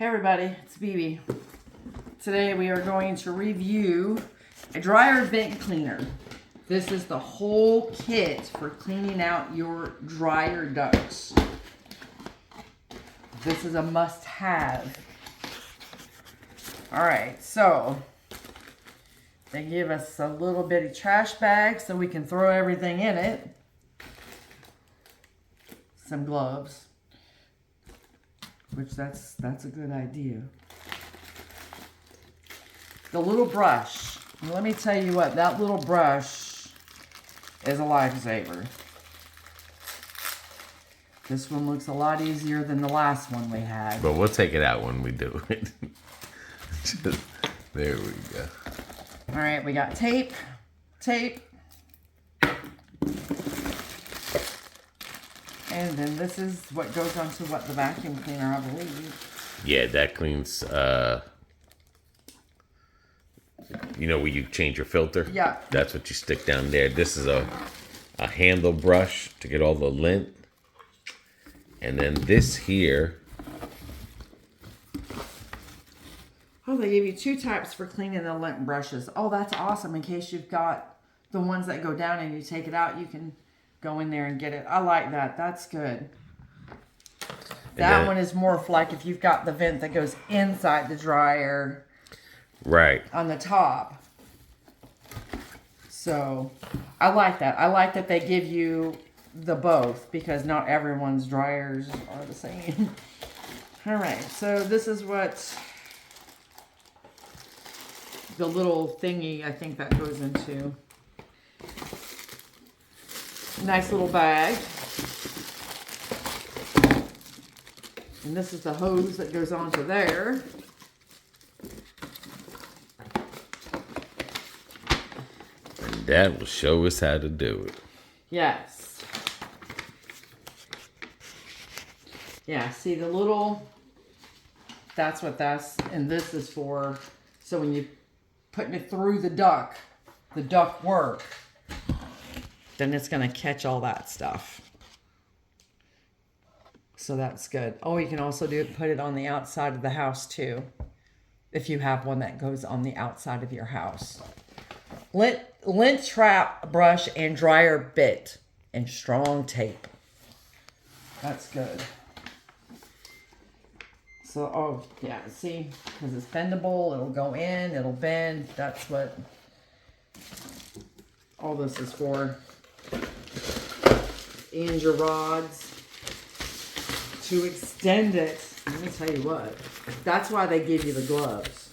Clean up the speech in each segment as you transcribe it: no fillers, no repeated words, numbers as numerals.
Hey everybody, it's BB. Today we are going to review a dryer vent cleaner. This is the whole kit for cleaning out your dryer ducts. This is a must-have. Alright, so they give us a little bitty trash bag so we can throw everything in it. Some gloves. Which that's a good idea. The little brush. Let me tell you what, that little brush is a lifesaver. This one looks a lot easier than the last one we had. But we'll take it out when we do it. There we go. All right, we got tape. And then this is what goes onto what the vacuum cleaner, I believe. Yeah, that cleans, you know where you change your filter? Yeah. That's what you stick down there. This is a handle brush to get all the lint. And then this here. Oh, they give you two types for cleaning the lint brushes. Oh, that's awesome. In case you've got the ones that go down and you take it out, you can go in there and get it. I like that. That's good. That one is more for like if you've got the vent that goes inside the dryer. Right. On the top. So, I like that. I like that they give you the both because not everyone's dryers are the same. All right. So, this is what the little thingy I think that goes into. Nice little bag. And this is the hose that goes onto there. And that will show us how to do it. Yes. Yeah, see the little, that's what that's, and this is for, so when you're putting it through the duct work, then it's going to catch all that stuff. So that's good. Oh, you can also put it on the outside of the house too. If you have one that goes on the outside of your house. Lint Trap Brush and dryer bit and strong tape. That's good. So, oh yeah, see, because it's bendable, it'll go in, it'll bend. That's what all this is for. And your rods to extend it. Let me tell you what, that's why they give you the gloves.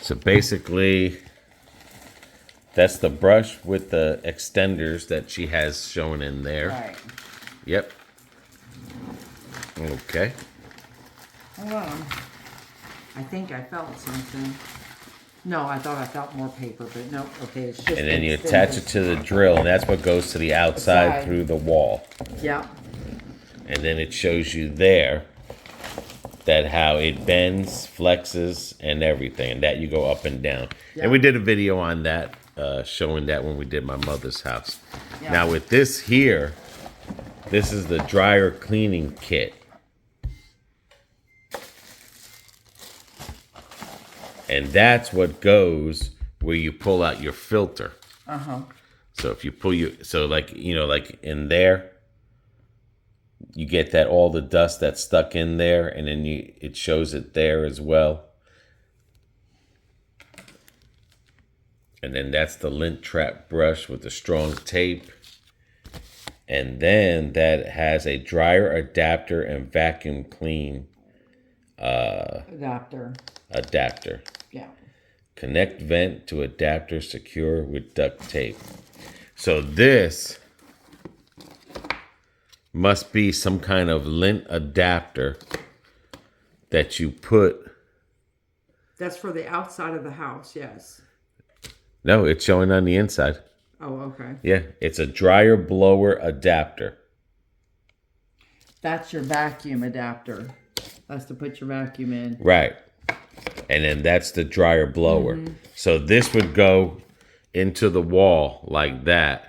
So basically, that's the brush with the extenders that she has shown in there. Right. Yep. Okay. Hold on. I think I felt something. No, I thought I felt more paper, but no. Okay, it's just. And then you attach it to the drill, and that's what goes to the outside through the wall. Yeah. And then it shows you there that how it bends, flexes, and everything, and that you go up and down. Yeah. And we did a video on that, showing that when we did my mother's house. Yeah. Now with this here, this is the dryer cleaning kit. And that's what goes where you pull out your filter. Uh-huh. So if you pull so like, you know, like in there, you get that all the dust that's stuck in there, and then it shows it there as well. And then that's the Lint Trap Brush with the strong tape. And then that has a dryer adapter and vacuum clean adapter. Yeah. Connect vent to adapter, secure with duct tape. So this must be some kind of lint adapter that you put. That's for the outside of the house, yes. No, it's showing on the inside. Oh, okay. Yeah, it's a dryer blower adapter. That's your vacuum adapter. That's to put your vacuum in. Right. And then that's the dryer blower. Mm-hmm. So this would go into the wall like that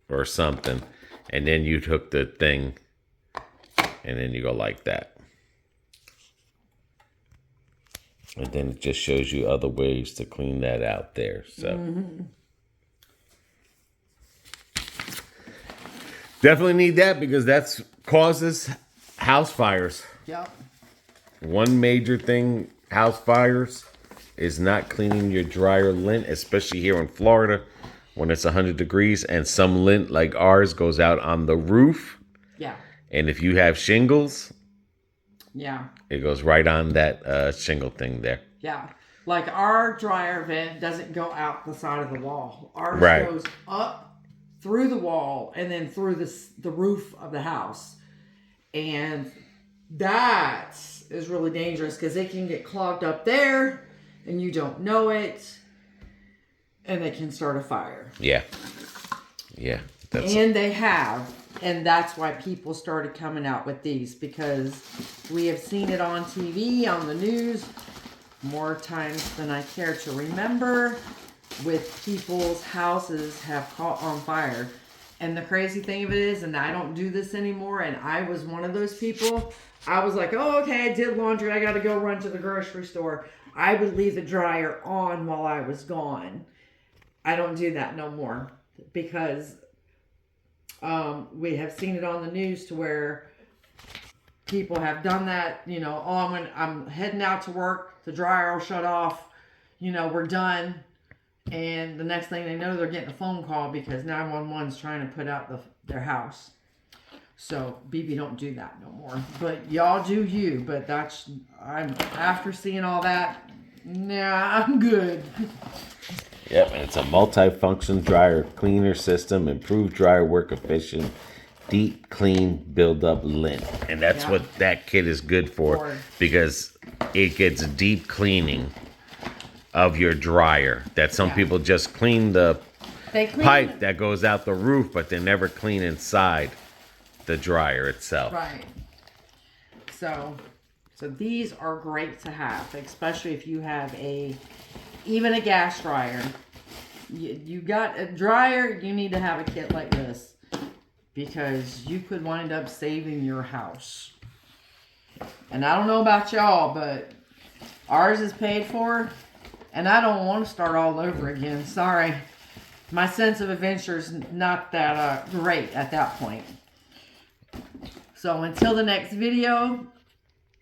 or something. And then you'd hook the thing and then you go like that. And then it just shows you other ways to clean that out there. So definitely need that because that's causes house fires. Yep. One major thing, house fires, is not cleaning your dryer lint, especially here in Florida when it's 100 degrees and some lint like ours goes out on the roof. Yeah. And if you have shingles, yeah, it goes right on that shingle thing there. Yeah. Like our dryer vent doesn't go out the side of the wall. Ours goes up through the wall and then through the roof of the house. And that is really dangerous because it can get clogged up there and you don't know it. And it can start a fire. Yeah. Yeah. And they have. And that's why people started coming out with these, because we have seen it on TV, on the news, more times than I care to remember, with people's houses have caught on fire. And the crazy thing of it is, and I don't do this anymore, and I was one of those people, I was like, oh, okay, I did laundry, I got to go run to the grocery store. I would leave the dryer on while I was gone. I don't do that no more, because we have seen it on the news to where people have done that. You know, oh, I'm heading out to work, the dryer will shut off, you know, we're done. And the next thing they know, they're getting a phone call because 911 is trying to put out their house. So, BB, don't do that no more. But y'all do you. But after seeing all that, nah, I'm good. Yep, and it's a multi-function dryer cleaner system, improved dryer work efficient, deep clean buildup lint. And that's what that kit is good for, because it gets deep cleaning of your dryer. That some people just clean the pipe that goes out the roof, but they never clean inside the dryer itself. Right. So these are great to have, especially if you have even a gas dryer. You got a dryer, you need to have a kit like this, because you could wind up saving your house. And I don't know about y'all, but ours is paid for, and I don't want to start all over again. Sorry. My sense of adventure is not that great at that point. So until the next video,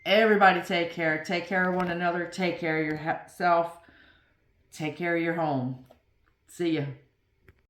everybody take care. Take care of one another. Take care of yourself. Take care of your home. See ya.